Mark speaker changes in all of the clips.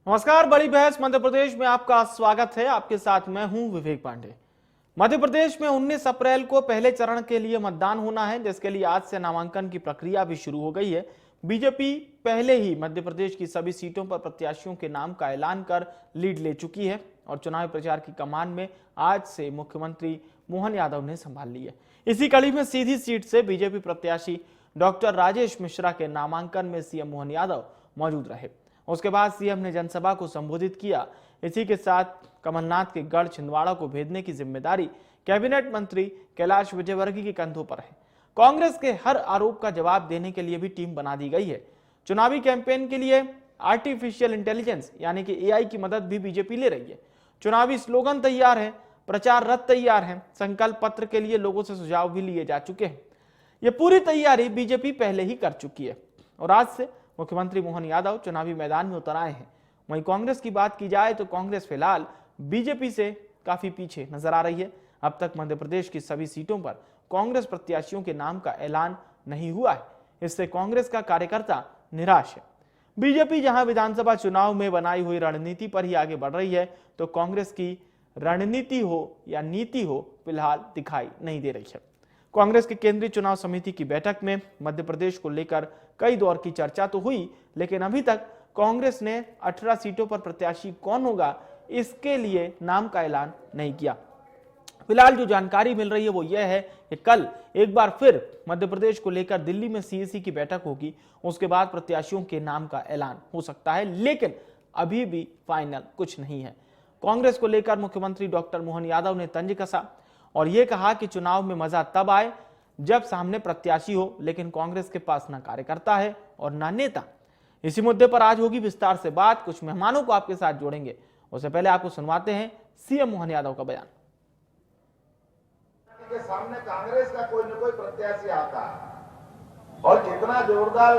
Speaker 1: नमस्कार, बड़ी बहस मध्य प्रदेश में आपका स्वागत है। आपके साथ मैं हूं विवेक पांडे। मध्य प्रदेश में 19 अप्रैल को पहले चरण के लिए मतदान होना है, जिसके लिए आज से नामांकन की प्रक्रिया भी शुरू हो गई है। बीजेपी पहले ही मध्य प्रदेश की सभी सीटों पर प्रत्याशियों के नाम का ऐलान कर लीड ले चुकी है और चुनावी प्रचार की कमान में आज से मुख्यमंत्री मोहन यादव ने संभाल ली है। इसी कड़ी में सीधी सीट से बीजेपी प्रत्याशी डॉक्टर राजेश मिश्रा के नामांकन में सीएम मोहन यादव मौजूद रहे। उसके बाद सीएम ने जनसभा को संबोधित किया। इसी के साथ कमलनाथ के गढ़ छिंदवाड़ा को भेजने की जिम्मेदारी कैबिनेट मंत्री कैलाश विजयवर्गीय के कंधों पर है। कांग्रेस के हर आरोप का जवाब देने के लिए भी टीम बना दी गई है। चुनावी कैंपेन के लिए आर्टिफिशियल इंटेलिजेंस यानी कि एआई की मदद भी बीजेपी ले रही है। चुनावी स्लोगन तैयार है, प्रचार रथ तैयार है, संकल्प पत्र के लिए लोगों से सुझाव भी लिए जा चुके हैं। ये पूरी तैयारी बीजेपी पहले ही कर चुकी है और आज से मुख्यमंत्री मोहन यादव चुनावी मैदान में उतर आए हैं। वहीं कांग्रेस की बात की जाए तो कांग्रेस फिलहाल बीजेपी से काफी पीछे नजर आ रही है। अब तक मध्य प्रदेश की सभी सीटों पर कांग्रेस प्रत्याशियों के नाम का ऐलान नहीं हुआ है। इससे कांग्रेस का कार्यकर्ता निराश है। बीजेपी जहां विधानसभा चुनाव में बनाई हुई रणनीति पर ही आगे बढ़ रही है, तो कांग्रेस की रणनीति हो या नीति हो फिलहाल दिखाई नहीं दे रही है। कांग्रेस की केंद्रीय चुनाव समिति की बैठक में मध्य प्रदेश को लेकर कई दौर की चर्चा तो हुई, लेकिन अभी तक कांग्रेस ने 18 सीटों पर प्रत्याशी कौन होगा इसके लिए नाम का ऐलान नहीं किया। फिलहाल जो जानकारी मिल रही है वो यह है कि कल एक बार फिर मध्य प्रदेश को लेकर दिल्ली में सीईसी की बैठक होगी। उसके बाद प्रत्याशियों के नाम का ऐलान हो सकता है, लेकिन अभी भी फाइनल कुछ नहीं है। कांग्रेस को लेकर मुख्यमंत्री डॉक्टर मोहन यादव ने तंज कसा और यह कहा कि चुनाव में मजा तब आए जब सामने प्रत्याशी हो, लेकिन कांग्रेस के पास ना कार्यकर्ता है और ना नेता। इसी मुद्दे पर आज होगी विस्तार से बात। कुछ मेहमानों को आपके साथ जोड़ेंगे, उससे पहले आपको सुनवाते हैं सीएम मोहन यादव का बयान।
Speaker 2: के सामने कांग्रेस का कोई न कोई प्रत्याशी आता है और कितना जोरदार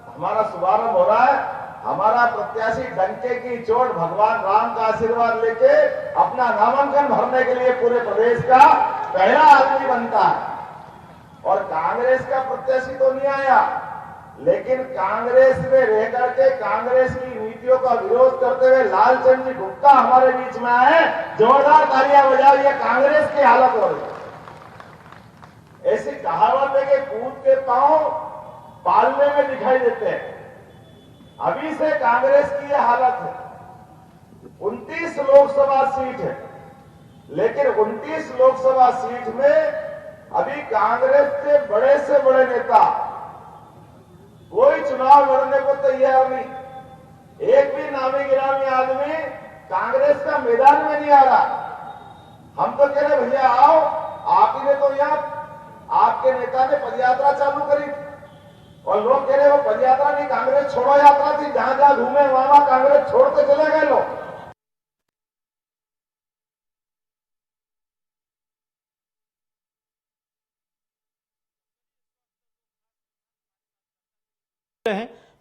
Speaker 2: हमारा शुभारंभ हो रहा है। हमारा प्रत्याशी डंके की चोट भगवान राम का आशीर्वाद लेके अपना नामांकन भरने के लिए पूरे प्रदेश का पहला आदमी बनता है। और कांग्रेस का प्रत्याशी तो नहीं आया, लेकिन कांग्रेस में रह करके कांग्रेस की नीतियों का विरोध करते हुए लालचंद जी गुप्ता हमारे बीच में आए। जोरदार तालियां बजाओ, ये कांग्रेस की हालत हो रही है। ऐसी कहावत है कि कूद के पांव पालने में दिखाई देते हैं। अभी से कांग्रेस की यह हालत है। 29 लोकसभा सीट है, लेकिन 29 लोकसभा सीट में अभी कांग्रेस के से बड़े नेता कोई चुनाव लड़ने को तैयार नहीं। एक भी नामी गिरामी आदमी कांग्रेस का मैदान में नहीं आ रहा। हम तो कह रहे भैया आओ, आप ही ने तो यहाँ आपके नेता ने पदयात्रा चालू करी और लोग कह रहे वो पदयात्रा नहीं, कांग्रेस छोड़ो यात्रा थी। जहां जहां घूमे वहां कांग्रेस छोड़ते चले गए लोग।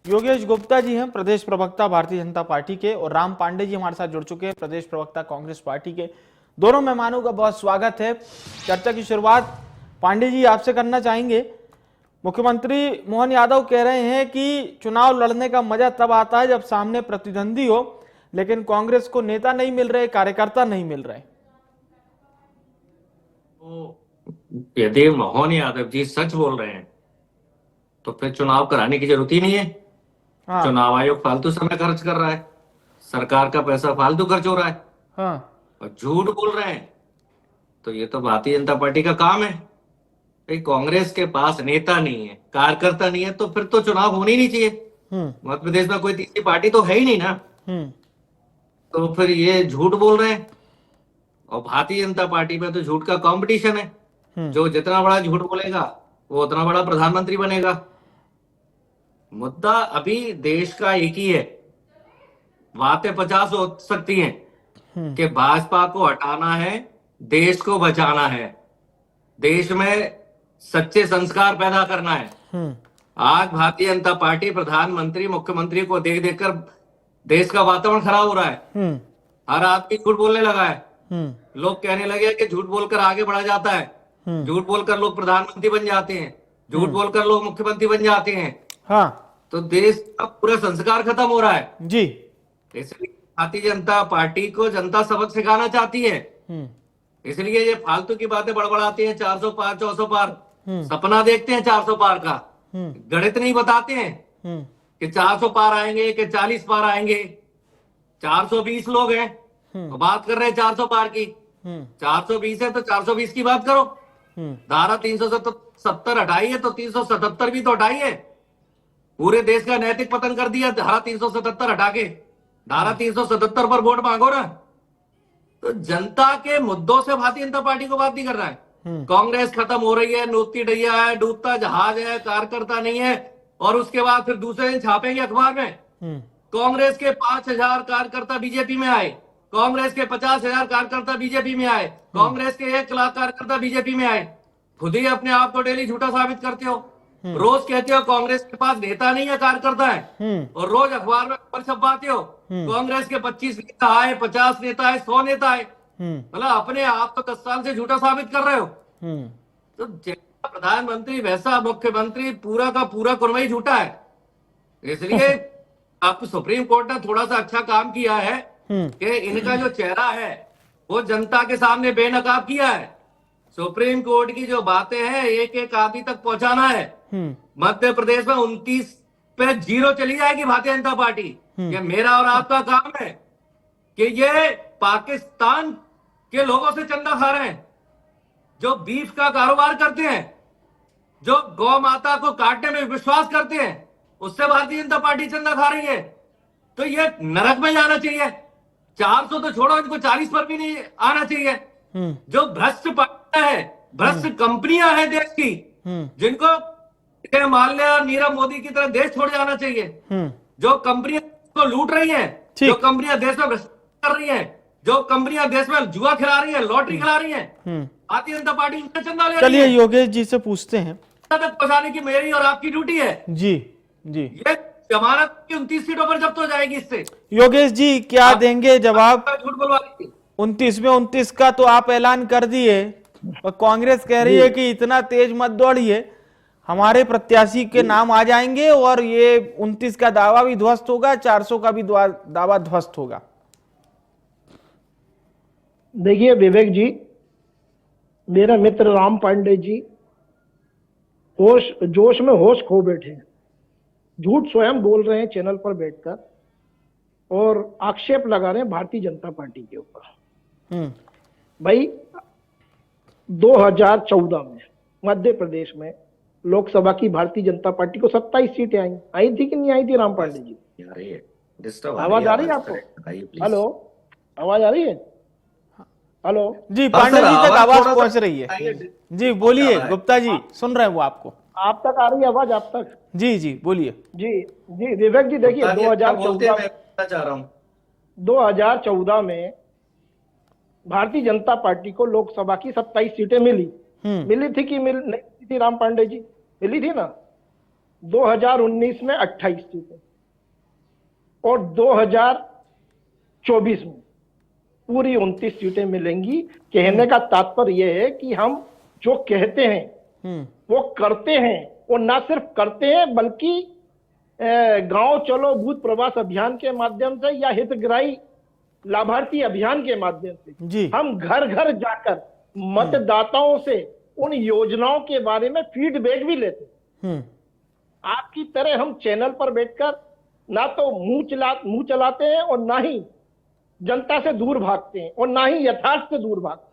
Speaker 1: योगेश गुप्ता जी हैं, प्रदेश प्रवक्ता भारतीय जनता पार्टी के, और राम पांडे जी हमारे साथ जुड़ चुके हैं, प्रदेश प्रवक्ता कांग्रेस पार्टी के। दोनों मेहमानों का बहुत स्वागत है। चर्चा की शुरुआत पांडे जी आपसे करना चाहेंगे। मुख्यमंत्री मोहन यादव कह रहे हैं कि चुनाव लड़ने का मजा तब आता है जब सामने प्रतिद्वंदी हो, लेकिन कांग्रेस को नेता नहीं मिल रहे, कार्यकर्ता नहीं मिल रहे।
Speaker 3: यदि मोहन यादव जी सच बोल रहे हैं तो फिर चुनाव कराने की जरूरत ही नहीं है। हाँ। चुनाव आयोग फालतू समय खर्च कर रहा है, सरकार का पैसा फालतू खर्च हो रहा है। हाँ। और झूठ बोल रहे हैं तो ये तो भारतीय जनता पार्टी का काम है। कांग्रेस के पास नेता नहीं है, कार्यकर्ता नहीं है, तो फिर तो चुनाव होने ही नहीं चाहिए। मध्य प्रदेश में कोई तीसरी पार्टी तो है ही नहीं ना। तो फिर ये झूठ बोल रहे हैं। और भारतीय जनता पार्टी में तो झूठ का कंपटीशन है। जो जितना बड़ा झूठ बोलेगा वो उतना बड़ा प्रधानमंत्री बनेगा। मुद्दा अभी देश का एक ही है। बातें 50 हो सकती हैं कि भाजपा को हटाना है, देश को बचाना है, देश में सच्चे संस्कार पैदा करना है। आज भारतीय जनता पार्टी प्रधानमंत्री मुख्यमंत्री को देख देखकर देश का वातावरण खराब हो रहा है। हर आदमी झूठ बोलने लगा है। लोग कहने लगे कि झूठ बोलकर आगे बढ़ा जाता है, झूठ बोलकर लोग प्रधानमंत्री बन जाते हैं, झूठ बोलकर लोग मुख्यमंत्री बन जाते हैं। हाँ। तो देश का पूरा संस्कार खत्म हो रहा है जी। इसलिए भारतीय जनता पार्टी को जनता सबक सिखाना चाहती है,
Speaker 1: हम्म,
Speaker 3: इसलिए ये फालतू की बातें बड़बड़ाती हैं। 400 पार 400 पार
Speaker 1: हम्म,
Speaker 3: सपना देखते हैं 400 पार का,
Speaker 1: हम्म,
Speaker 3: गणित नहीं बताते हैं
Speaker 1: हम्म,
Speaker 3: कि 400 पार आएंगे कि 40 पार आएंगे। 420 लोग हैं तो बात कर रहे हैं 400 पार की। 420 है तो 420 की बात करो। धारा 370 हटाई है तो 377 भी तो हटाई है। पूरे देश का नैतिक पतन कर दिया धारा 377 हटा के। धारा 377 पर वोट मांगो ना। तो जनता के मुद्दों से भारतीय जनता पार्टी को बात नहीं कर रहा है। कांग्रेस खत्म हो रही है, नूतती डैया है, डूबता जहाज है, कार्यकर्ता नहीं है, और उसके बाद फिर दूसरे दिन छापेंगे अखबार में कांग्रेस के 5,000 कार्यकर्ता बीजेपी में आए, कांग्रेस के 50,000 कार्यकर्ता बीजेपी में आए, कांग्रेस के 1 लाख कार्यकर्ता बीजेपी में आए। खुद ही अपने आप को डेली झूठा साबित करते हो। रोज कहते हो कांग्रेस के पास नेता नहीं है, कार्यकर्ता है, और रोज अखबार में खबर छपवाते हो कांग्रेस के 25 नेता आए, 50 नेता आए, 100 नेता आए। मतलब अपने आप तो 10 साल से झूठा साबित कर रहे हो। तो जैसा प्रधानमंत्री वैसा मुख्यमंत्री, पूरा का पूरा कुरमई झूठा है। इसलिए अब सुप्रीम कोर्ट ने थोड़ा सा अच्छा काम किया है कि इनका जो चेहरा है वो जनता के सामने बेनकाब किया है। सुप्रीम कोर्ट की जो बातें हैं एक एक आदमी तक पहुंचाना है। मध्य प्रदेश में 29 पे 0 चली जाएगी भारतीय जनता पार्टी। ये मेरा और आपका काम है कि ये पाकिस्तान के लोगों से चंदा खा रहे हैं, जो बीफ का कारोबार करते हैं, जो गौ माता को काटने में विश्वास करते हैं, उससे भारतीय जनता पार्टी चंदा खा रही है। तो ये नरक में जाना चाहिए। 400 तो छोड़ो, इनको 40 पर भी नहीं आना चाहिए। जो भ्रष्ट पार्टियां है, भ्रष्ट कंपनियां हैं देश की, जिनको माल्या और नीरव मोदी की तरह देश छोड़ जाना चाहिए। जो कंपनियां को लूट रही हैं, जो कंपनियां देश में भ्रष्टाचार कर रही हैं, जो कंपनियां देश में जुआ खिला रही हैं, लॉटरी खिला रही हैं, भारतीय जनता पार्टी उनसे चंदा ले रही है।
Speaker 1: चलिए योगेश जी से पूछते हैं।
Speaker 3: तक पहुंचाने की मेरी और आपकी ड्यूटी है।
Speaker 1: जी जी,
Speaker 3: ये जमानत की 29 सीटों पर जब्त हो जाएगी इससे।
Speaker 1: योगेश जी क्या देंगे जवाब?
Speaker 3: झूठ बोलवा दी
Speaker 1: 29 में 29 का तो आप ऐलान कर दिए, और कांग्रेस कह रही है कि इतना तेज मत दौड़िए, हमारे प्रत्याशी के नाम आ जाएंगे और ये 29 का दावा भी ध्वस्त होगा, 400 का भी दावा ध्वस्त होगा।
Speaker 4: देखिए विवेक जी, मेरा मित्र राम पांडे जी जोश में होश खो बैठे हैं, झूठ स्वयं बोल रहे हैं चैनल पर बैठकर, और आक्षेप लगा रहे हैं भारतीय जनता पार्टी के ऊपर। भाई 2014 में मध्य प्रदेश में लोकसभा की भारतीय जनता पार्टी को 27 सीटें आई थी कि नहीं आई थी राम पांडे जी? आवाज आ रही है आपको? हेलो, आवाज आ रही है? हेलो
Speaker 1: जी, पांडे जी तक आवाज पहुंच रही है। जी बोलिए गुप्ता जी, सुन रहे हैं वो आपको।
Speaker 4: आप तक आ रही है आवाज? आप तक?
Speaker 1: जी जी बोलिए।
Speaker 4: जी जी विवेक जी, देखिए 2014 में भारतीय जनता पार्टी को लोकसभा की 27 सीटें मिली थी कि नहीं मिली थी राम पांडे जी? मिली थी ना। 2019 में 28 सीटें और 2024 में पूरी 29 सीटें मिलेंगी। कहने का तात्पर्य यह है कि हम जो कहते हैं वो करते हैं, और ना सिर्फ करते हैं बल्कि गांव चलो भूत प्रवास अभियान के माध्यम से या हितग्राही लाभार्थी अभियान के माध्यम से हम घर घर जाकर मतदाताओं से उन योजनाओं के बारे में फीडबैक भी लेते हैं। आपकी तरह हम चैनल पर बैठकर ना तो मुंह चलाते हैं और ना ही जनता से दूर भागते हैं और ना ही यथार्थ से दूर भागते हैं।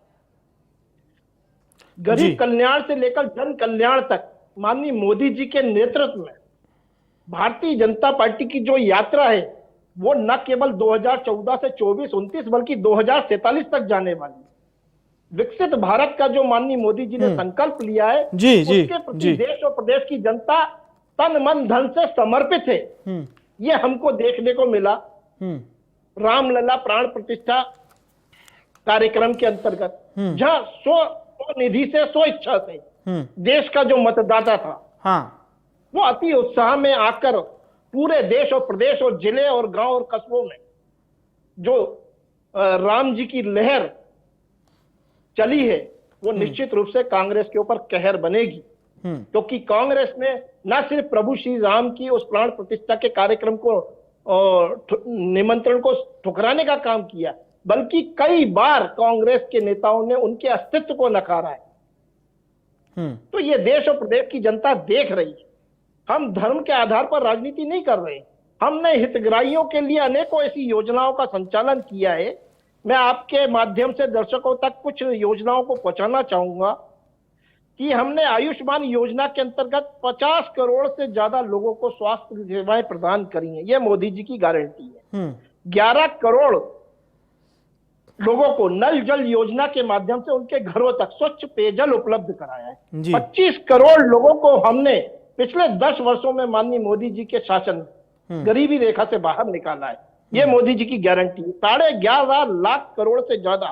Speaker 4: गरीब कल्याण से लेकर जन कल्याण तक माननीय मोदी जी के नेतृत्व में भारतीय जनता पार्टी की जो यात्रा है वो न केवल 2014 से 24-29 बल्कि 2047 तक जाने वाली है। विकसित भारत का जो माननीय मोदी जी ने संकल्प लिया है उसके प्रति देश और प्रदेश की जनता तन मन धन से समर्पित है। ये हमको देखने को मिला रामलला प्राण प्रतिष्ठा कार्यक्रम के अंतर्गत, जहां स्व निधि से स्व इच्छा से देश का जो मतदाता था वो अति उत्साह में आकर पूरे देश और प्रदेश और जिले और गांव और कस्बों में जो राम जी की लहर चली है वो निश्चित रूप से कांग्रेस के ऊपर कहर बनेगी। क्योंकि कांग्रेस ने न सिर्फ प्रभु श्री राम की उस प्राण प्रतिष्ठा के कार्यक्रम को और निमंत्रण को ठुकराने का काम किया, बल्कि कई बार कांग्रेस के नेताओं ने उनके अस्तित्व को नकारा है। तो ये देश और प्रदेश की जनता देख रही है। हम धर्म के आधार पर राजनीति नहीं कर रहे। हमने हितग्राहियों के लिए अनेकों ऐसी योजनाओं का संचालन किया है। मैं आपके माध्यम से दर्शकों तक कुछ योजनाओं को पहुंचाना चाहूंगा कि हमने आयुष्मान योजना के अंतर्गत 50 करोड़ से ज्यादा लोगों को स्वास्थ्य सेवाएं प्रदान करी हैं। यह मोदी जी की गारंटी है। 11 करोड़ लोगों को नल जल योजना के माध्यम से उनके घरों तक स्वच्छ पेयजल उपलब्ध कराया है। 25 करोड़ लोगों को हमने पिछले 10 वर्षों में माननीय मोदी जी के शासन में गरीबी रेखा से बाहर निकाला है। ये मोदी जी की गारंटी है। 11.5 लाख करोड़ से ज्यादा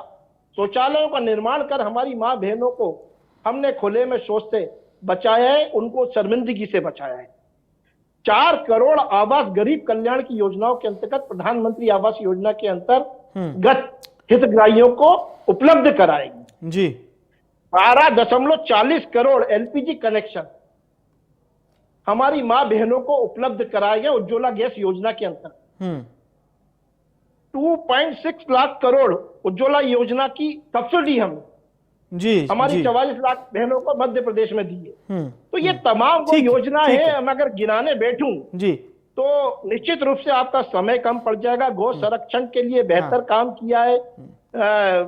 Speaker 4: शौचालयों का निर्माण कर हमारी मां बहनों को हमने खुले में शौच से बचाया है, उनको शर्मिंदगी से बचाया है। 4 करोड़ आवास गरीब कल्याण की योजनाओं के अंतर्गत प्रधानमंत्री आवास योजना के अंतर्गत हितग्राहियों को उपलब्ध कराएगी जी। 12.40 करोड़ एलपीजी कनेक्शन हमारी मां बहनों को उपलब्ध कराए गए उज्ज्वला गैस योजना के अंतर्गत। 2.6 लाख करोड़ उज्ज्वला योजना की सब्सिडी हम जी हमारी 44 लाख बहनों को मध्य प्रदेश में दी है। तो ये तमाम वो योजना है। मैं अगर गिनाने बैठूं जी तो निश्चित रूप से आपका समय कम पड़ जाएगा। गौ संरक्षण के लिए बेहतर काम किया है।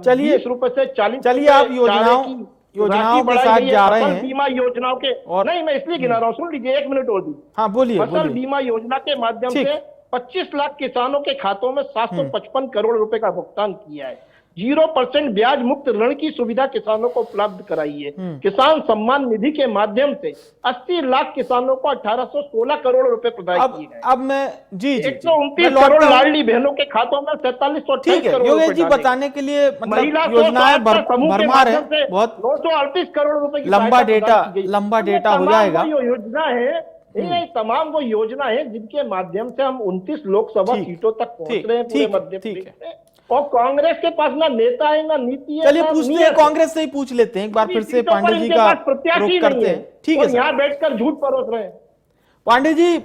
Speaker 1: चलिए
Speaker 4: 20 रुपए से 40।
Speaker 1: चलिए आप योजनाओं के साथ जा रहे हैं।
Speaker 4: बीमा योजनाओं के और नहीं, मैं इसलिए गिना रहा हूँ, सुन लीजिए 1 मिनट और दी।
Speaker 1: हाँ बोलिए।
Speaker 4: फसल बीमा योजना के माध्यम से 25 लाख किसानों के खातों में 755 करोड़ रुपए का भुगतान किया है। 0% ब्याज मुक्त ऋण की सुविधा किसानों को उपलब्ध कराई है। किसान सम्मान निधि के माध्यम से 80 लाख किसानों को 1816 करोड़ रुपए प्रदान किए गए।
Speaker 1: अब मैं जी
Speaker 4: 129 करोड़ लाडली बहनों के खातों में 4728 करोड़
Speaker 1: योगेश जी बताने के लिए मतलब योजनाएं भरमार है, बहुत
Speaker 4: 938 करोड़ रुपए की
Speaker 1: लंबा डेटा हो जाएगा।
Speaker 4: योजना है ये तमाम वो योजना है जिनके माध्यम से हम 29 लोकसभा सीटों तक पहुंच रहे हैं पूरे मध्य प्रदेश में। और कांग्रेस के पास ना नेता है ना नीति है।
Speaker 1: चलिए पूछते हैं, कांग्रेस से ही पूछ लेते हैं एक बार फिर से। पांडे जी का
Speaker 4: प्रत्याशी करते हैं। ठीक है, यहाँ बैठकर झूठ परोस रहे हैं।
Speaker 1: पांडे जी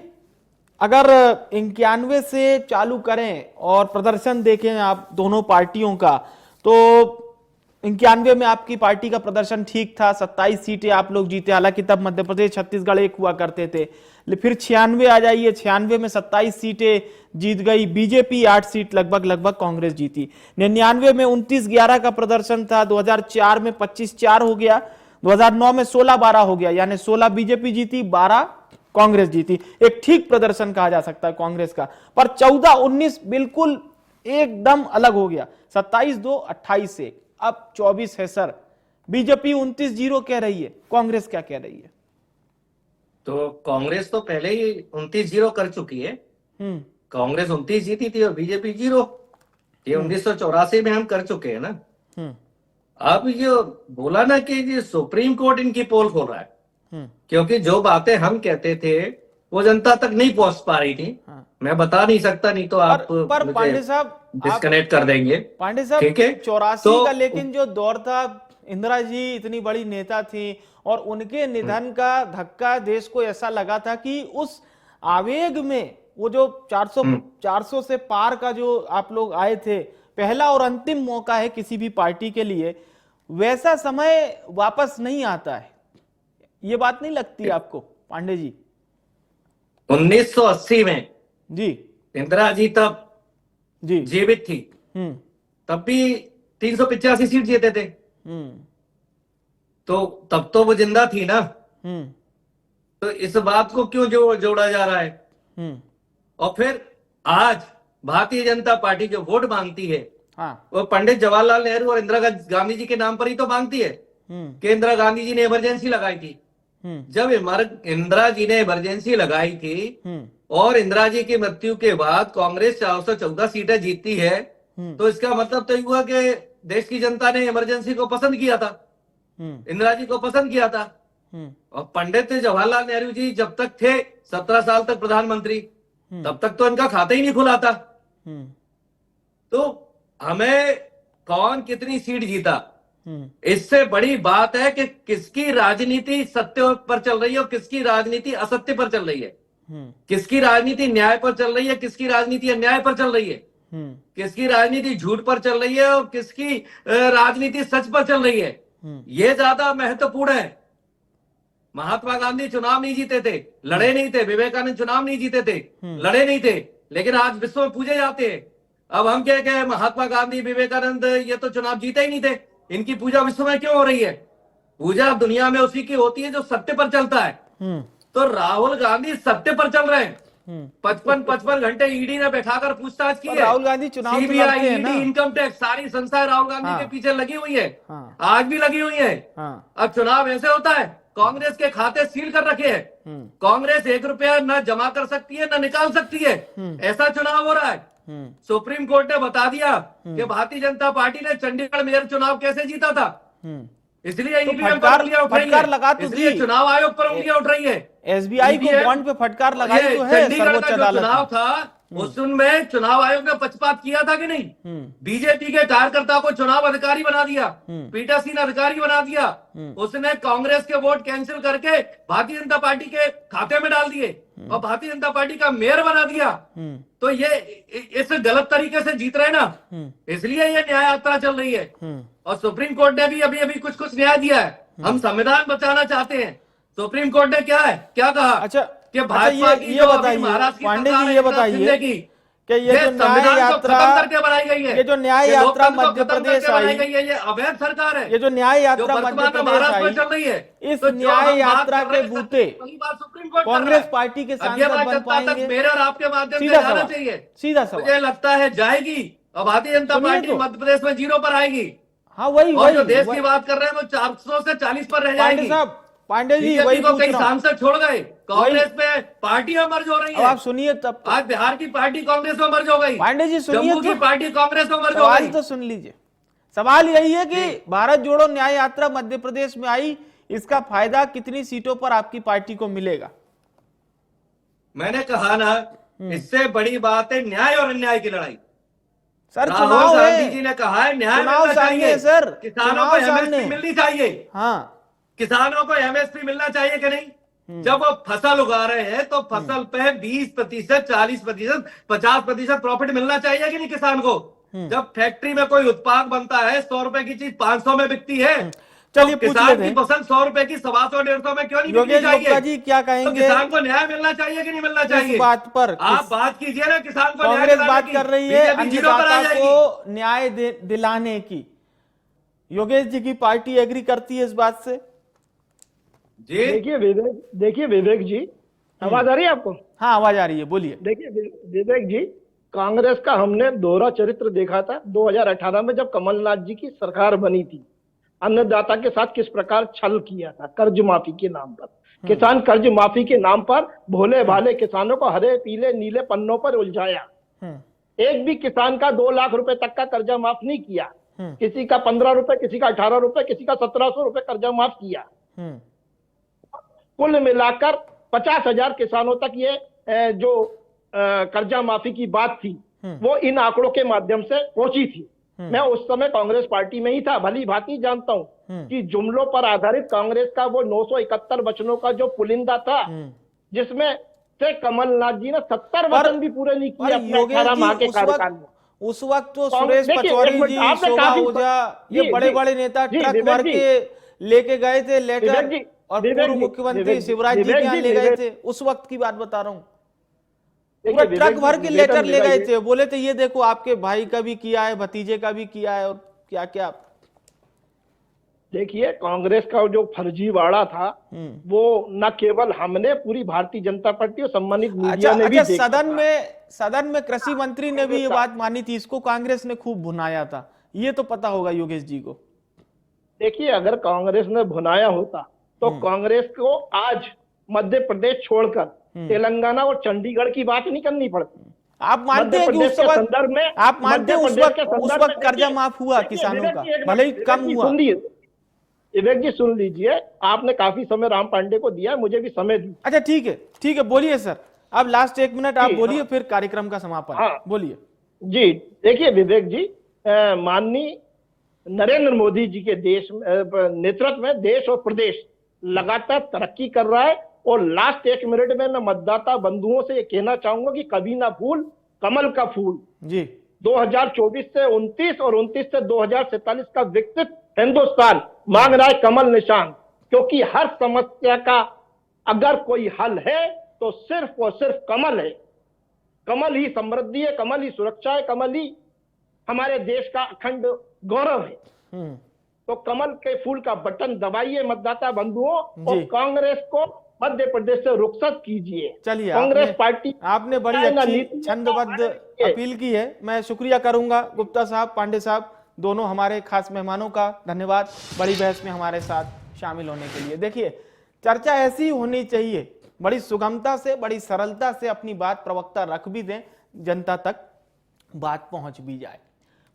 Speaker 1: अगर 91 से चालू करें और प्रदर्शन देखें आप दोनों पार्टियों का, तो 91 में आपकी पार्टी का प्रदर्शन ठीक था, 27 सीटें आप लोग जीते। हालांकि तब मध्य प्रदेश छत्तीसगढ़ एक हुआ करते थे। फिर 96 आ जाइए, 96 में 27 सीटें जीत गई बीजेपी, 8 सीट लगभग कांग्रेस जीती। 99 में 29-11 का प्रदर्शन था, 2004 में 25-4 हो गया, 2009 में 16-12 हो गया, यानी 16 बीजेपी जीती, 12 कांग्रेस जीती। एक ठीक प्रदर्शन कहा जा सकता है कांग्रेस का। पर 14-19 बिल्कुल एकदम अलग हो गया, 27-2, 28-1, अब 24 है सर। बीजेपी 29-0 कह रही है, कांग्रेस क्या कह रही है?
Speaker 3: तो कांग्रेस तो पहले ही 29-0 कर चुकी है। कांग्रेस 29 जीती थी और बीजेपी 0। ये 1984 में हम कर चुके हैं ना। अब ये बोला ना कि ये सुप्रीम कोर्ट इनकी पोल खोल रहा है, क्योंकि जो बातें हम कहते थे वो जनता तक नहीं पहुंच पा रही थी। मैं बता नहीं सकता, नहीं तो आप
Speaker 1: पर पांडे साहब
Speaker 3: डिस्कनेक्ट कर देंगे।
Speaker 1: पांडे साहब
Speaker 3: ठीक है,
Speaker 1: 84 का लेकिन जो दौर था, इंदिरा जी इतनी बड़ी नेता थी और उनके निधन का धक्का देश को ऐसा लगा था कि उस आवेग में वो जो 400 से पार का जो आप लोग आए थे, पहला और अंतिम मौका है किसी भी पार्टी के लिए, वैसा समय वापस नहीं आता है। ये बात नहीं लगती आपको पांडे जी?
Speaker 3: 1980 में
Speaker 1: जी
Speaker 3: इंदिरा जी तब
Speaker 1: जी
Speaker 3: जीवित थी, तब भी 385 सीट जीते थे। तो तब तो वो जिंदा थी ना। तो इस बात को क्यों जोड़ा जा रहा है? और फिर आज भारतीय जनता पार्टी जो वोट मांगती है, वो पंडित जवाहरलाल नेहरू और इंदिरा गांधी जी के नाम पर ही तो मांगती है कि इंदिरा गांधी जी ने इमरजेंसी लगाई थी। जब इंदिरा जी ने इमरजेंसी लगाई थी और इंदिरा जी की मृत्यु के बाद कांग्रेस 414 सीटें जीतती है, तो इसका मतलब तो हुआ कि देश की जनता ने इमरजेंसी को पसंद किया था, इंदिरा जी को पसंद किया था। और पंडित जवाहरलाल नेहरू जी जब तक थे 17 साल तक प्रधानमंत्री, तब तक तो इनका खाता ही नहीं खुला था। तो हमें कौन कितनी सीट जीता, इससे बड़ी बात है कि किसकी राजनीति सत्य पर चल रही है और किसकी राजनीति असत्य पर चल रही है। किसकी राजनीति न्याय पर चल रही है, किसकी राजनीति अन्याय पर चल रही है, किसकी राजनीति झूठ पर चल रही है और किसकी राजनीति सच पर चल रही है, ये ज्यादा महत्वपूर्ण है। महात्मा गांधी चुनाव नहीं जीते थे, लड़े नहीं थे। विवेकानंद चुनाव नहीं जीते थे, लड़े नहीं थे, लेकिन आज विश्व में पूजे जाते हैं। अब हम क्या कहें, महात्मा गांधी विवेकानंद ये तो चुनाव जीते ही नहीं थे, इनकी पूजा विश्व में क्यों हो रही है? पूजा दुनिया में उसी की होती है जो सत्य पर चलता है। तो राहुल गांधी सत्य पर चल रहे हैं। 55 घंटे ईडी ने बैठाकर पूछताछ की है।
Speaker 1: राहुल गांधी चुनाव
Speaker 3: सीबीआई, ईडी, इनकम टैक्स, सारी संस्थाएं राहुल गांधी के पीछे लगी हुई है, आज भी लगी हुई है। अब चुनाव ऐसे होता है, कांग्रेस के खाते सील कर रखे हैं, कांग्रेस 1 रुपया न जमा कर सकती है न निकाल सकती है, ऐसा चुनाव हो रहा है। सुप्रीम कोर्ट ने बता दिया कि भारतीय जनता पार्टी ने चंडीगढ़ मेयर चुनाव कैसे जीता था, इसलिए ईवीएम पर उंगलियां उठ रही है, इसलिए चुनाव आयोग पर उंगलियां उठ रही है।
Speaker 1: एसबीआई को बॉन्ड पे फटकार लगाई तो है सर्वोच्च अदालत
Speaker 3: चुनाव था उसमें चुनाव आयोग ने पक्षपात किया था कि नहीं? बीजेपी के कार्यकर्ता को चुनाव अधिकारी बना दिया, पीठासीन अधिकारी बना दिया, उसने कांग्रेस के वोट कैंसिल करके भारतीय जनता पार्टी के खाते में डाल दिए और भारतीय जनता पार्टी का मेयर बना दिया। तो ये इस गलत तरीके से जीत रहे ना, इसलिए ये न्याय यात्रा चल रही है। और सुप्रीम कोर्ट ने भी अभी कुछ न्याय दिया है। हम संविधान बचाना चाहते हैं, सुप्रीम कोर्ट ने क्या कहा?
Speaker 1: अच्छा,
Speaker 3: कि भाजपा की
Speaker 1: ये बताइए पांडे जी, ये बताइए कि ये जो न्याय यात्रा
Speaker 3: करके बनाई गई है,
Speaker 1: ये जो न्याय यात्रा मध्य प्रदेश आई,
Speaker 3: ये अवैध सरकार है।
Speaker 1: ये जो न्याय यात्रा मध्य प्रदेश आई
Speaker 3: चल रही है,
Speaker 1: इस न्याय यात्रा के बूते कांग्रेस पार्टी के सांसद बन पाएंगे?
Speaker 3: मेरे और आपके माध्यम से जाना चाहिए।
Speaker 1: सीधा सवाल,
Speaker 3: मुझे लगता है जाएगी और भारतीय जनता पार्टी मध्य प्रदेश में 0 पर आएगी।
Speaker 1: हाँ वही
Speaker 3: जो देश की बात कर रहे हैं वो 400 से 40 पर रह जाएगी।
Speaker 1: पांडे जी वही
Speaker 3: को कई सांसद छोड़ गए, कांग्रेस में पार्टियां मर्ज हो रही है।
Speaker 1: आप सुनिए, तब
Speaker 3: आज बिहार की पार्टी कांग्रेस में मर्ज हो गई,
Speaker 1: पांडे जी सुनिए,
Speaker 3: जम्मू की पार्टी कांग्रेस में मर्ज हो गई।
Speaker 1: तो सुन लीजिए, सवाल यही है कि भारत जोड़ो न्याय यात्रा मध्य प्रदेश में आई, इसका फायदा कितनी सीटों पर आपकी पार्टी को मिलेगा?
Speaker 3: मैंने कहा ना, इससे बड़ी बात है न्याय और अन्याय की लड़ाई।
Speaker 1: सर
Speaker 3: राहुल
Speaker 1: चुनाव
Speaker 3: गांधी
Speaker 1: है,
Speaker 3: जी ने कहा है न्याय
Speaker 1: चुनाव
Speaker 3: मिलना चाहिए
Speaker 1: सर,
Speaker 3: किसानों को एमएसपी मिलनी चाहिए।
Speaker 1: हाँ,
Speaker 3: किसानों को एमएसपी मिलना चाहिए कि नहीं? जब वो फसल उगा रहे हैं तो फसल पे 20%, 40%, 50% प्रॉफिट मिलना चाहिए कि नहीं किसान को? जब फैक्ट्री में कोई उत्पाद बनता है 100 रुपए की चीज 500 में बिकती है,
Speaker 1: चलिए
Speaker 3: तो किसान की फसल 100 रुपए की 125, 150 में क्यों नहीं बिकनी चाहिए?
Speaker 1: जी क्या कहेंगे?
Speaker 3: तो किसान को न्याय मिलना चाहिए कि नहीं मिलना चाहिए?
Speaker 1: इस बात पर
Speaker 3: आप बात कीजिए ना, किसान को
Speaker 1: कांग्रेस बात कर रही है अन्नदाता
Speaker 3: जाएगी
Speaker 1: को न्याय दिलाने की। योगेश जी की पार्टी एग्री करती है इस बात से?
Speaker 3: जी
Speaker 4: देखिए विवेक जी, आवाज आ रही है आपको?
Speaker 1: हाँ आवाज आ रही है, बोलिए।
Speaker 4: देखिए विवेक जी, कांग्रेस का हमने दोहरा चरित्र देखा था 2018 में जब कमलनाथ जी की सरकार बनी थी। अन्नदाता के साथ किस प्रकार छल किया था कर्ज माफी के नाम पर। किसान कर्ज माफी के नाम पर भोले भाले किसानों को हरे पीले नीले पन्नों पर उलझाया। एक भी किसान का 2 लाख रुपए तक का कर्जा माफ नहीं किया, किसी का 15 रुपए, किसी का 18 रुपए, किसी का 1700 रुपए कर्जा माफ किया। कुल मिलाकर 50,000 किसानों तक ये जो कर्जा माफी की बात थी वो इन आंकड़ों के माध्यम से पहुंची थी। मैं उस समय कांग्रेस पार्टी में ही था, भली भांति जानता हूं कि जुमलों पर आधारित कांग्रेस का वो 971 वचनों का जो पुलिंदा था, जिसमें से कमलनाथ जी ने 70 वचन भी पूरे नहीं किए अपने 18 माह के कार्यकाल में।
Speaker 1: उस वक्त तो सुरेश पचौरी जी, शोभा ओझा, ये बड़े बड़े नेता ट्रक भर के लेके गए थे लेटर, और पूर्व मुख्यमंत्री शिवराज जी के यहाँ ले गए थे। उस वक्त की बात बता रहा हूँ, पूरा ट्रक भर के लेटर ले गए थे, बोले थे ये देखो आपके भाई का भी किया है, भतीजे का भी किया है, और क्या क्या।
Speaker 4: देखिए कांग्रेस का जो फर्जीवाड़ा था वो न केवल हमने, पूरी भारतीय जनता पार्टी और सम्मानित मीडिया ने भी देखा।
Speaker 1: सदन में कृषि मंत्री ने भी ये बात मानी थी, इसको कांग्रेस ने खूब भुनाया था, ये तो पता होगा योगेश जी को।
Speaker 4: देखिए अगर कांग्रेस ने भुनाया होता तो कांग्रेस को आज मध्य प्रदेश छोड़कर तेलंगाना और चंडीगढ़ की बात नहीं करनी पड़ती।
Speaker 1: आप मानते हैं कि उस संदर्भ में, आप मानते हैं उस वक्त कर्जा माफ हुआ किसानों का, भले ही कम हुआ?
Speaker 4: विवेक जी सुन लीजिए, आपने काफी समय राम पांडे को दिया है, मुझे भी समय दी।
Speaker 1: अच्छा ठीक है, बोलिए सर, अब लास्ट 1 मिनट आप बोलिए, फिर कार्यक्रम का समापन। बोलिए
Speaker 4: जी। देखिए विवेक जी, माननीय नरेंद्र मोदी जी के नेतृत्व में देश और प्रदेश लगातार तरक्की कर रहा है और लास्ट 1 मिनट में मैं मतदाता बंधुओं से ये कहना चाहूंगा कि कभी ना भूल कमल का फूल
Speaker 1: जी।
Speaker 4: 2024 से 29 और 29 से 2047 का विकसित हिंदुस्तान मांग रहा है कमल निशान, क्योंकि हर समस्या का अगर कोई हल है तो सिर्फ और सिर्फ कमल है। कमल ही समृद्धि है, कमल ही सुरक्षा है, कमल ही हमारे देश का अखंड गौरव है। तो कमल के फूल का बटन दबाइए मतदाता बंधुओं, और कांग्रेस को मध्य प्रदेश से रुखसत कीजिए।
Speaker 1: चलिए,
Speaker 4: कांग्रेस पार्टी
Speaker 1: आपने बड़ी अच्छी छंदबद्ध अपील की है। मैं शुक्रिया करूंगा गुप्ता साहब, पांडे साहब, दोनों हमारे खास मेहमानों का धन्यवाद बड़ी बहस में हमारे साथ शामिल होने के लिए। देखिए, चर्चा ऐसी होनी चाहिए, बड़ी सुगमता से, बड़ी सरलता से अपनी बात प्रवक्ता रख भी दें, जनता तक बात पहुंच भी जाए।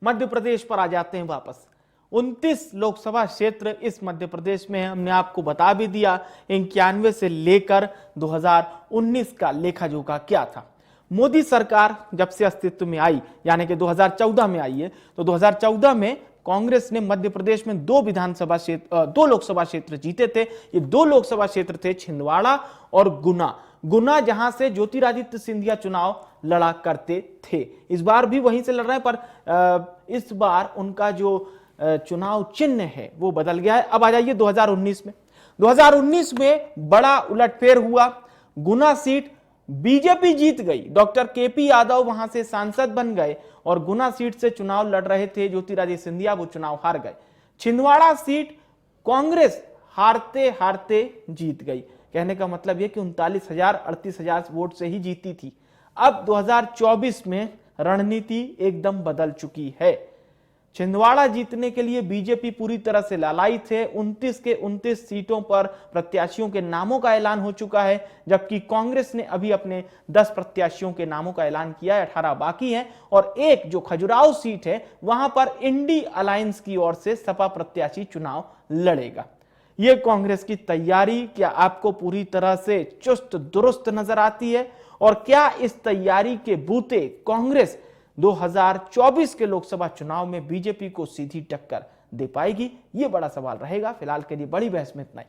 Speaker 1: मध्य प्रदेश पर आ जाते हैं वापस। 29 लोकसभा क्षेत्र इस मध्य प्रदेश में, हमने आपको बता भी दिया 91 से लेकर 2019 का लेखा जोखा क्या था। मोदी सरकार जब से अस्तित्व में आई, यानी कि 2014 में आई है, तो 2014 में कांग्रेस ने मध्य प्रदेश में 2 लोकसभा क्षेत्र जीते थे। ये 2 लोकसभा क्षेत्र थे छिंदवाड़ा और गुना, जहां से ज्योतिरादित्य सिंधिया चुनाव लड़ा करते थे। इस बार भी वहीं से लड़ रहे हैं, पर इस बार उनका जो चुनाव चिन्ह है वो बदल गया है। अब आ जाइए 2019 में। 2019 में बड़ा उलटफेर हुआ। गुना सीट बीजेपी जीत गई, डॉक्टर केपी यादव वहां से सांसद बन गए और गुना सीट से चुनाव लड़ रहे थे ज्योतिरादित्य सिंधिया, वो चुनाव हार गए। छिंदवाड़ा सीट कांग्रेस हारते हारते जीत गई। कहने का मतलब यह कि 39,000-38,000 वोट से ही जीती थी। अब 2024 में रणनीति एकदम बदल चुकी है। छिंदवाड़ा जीतने के लिए बीजेपी पूरी तरह से लालायित है। 29 के 29 सीटों पर प्रत्याशियों के नामों का ऐलान हो चुका है, जबकि कांग्रेस ने अभी अपने 10 प्रत्याशियों के नामों का ऐलान किया है, 18 बाकी हैं। और एक जो खजुराहो सीट है, वहां पर इंडी अलायंस की ओर से सपा प्रत्याशी चुनाव लड़ेगा। ये कांग्रेस की तैयारी क्या आपको पूरी तरह से चुस्त दुरुस्त नजर आती है? और क्या इस तैयारी के बूते कांग्रेस 2024 के लोकसभा चुनाव में बीजेपी को सीधी टक्कर दे पाएगी? ये बड़ा सवाल रहेगा। फिलहाल के लिए बड़ी बहस में इतना ही।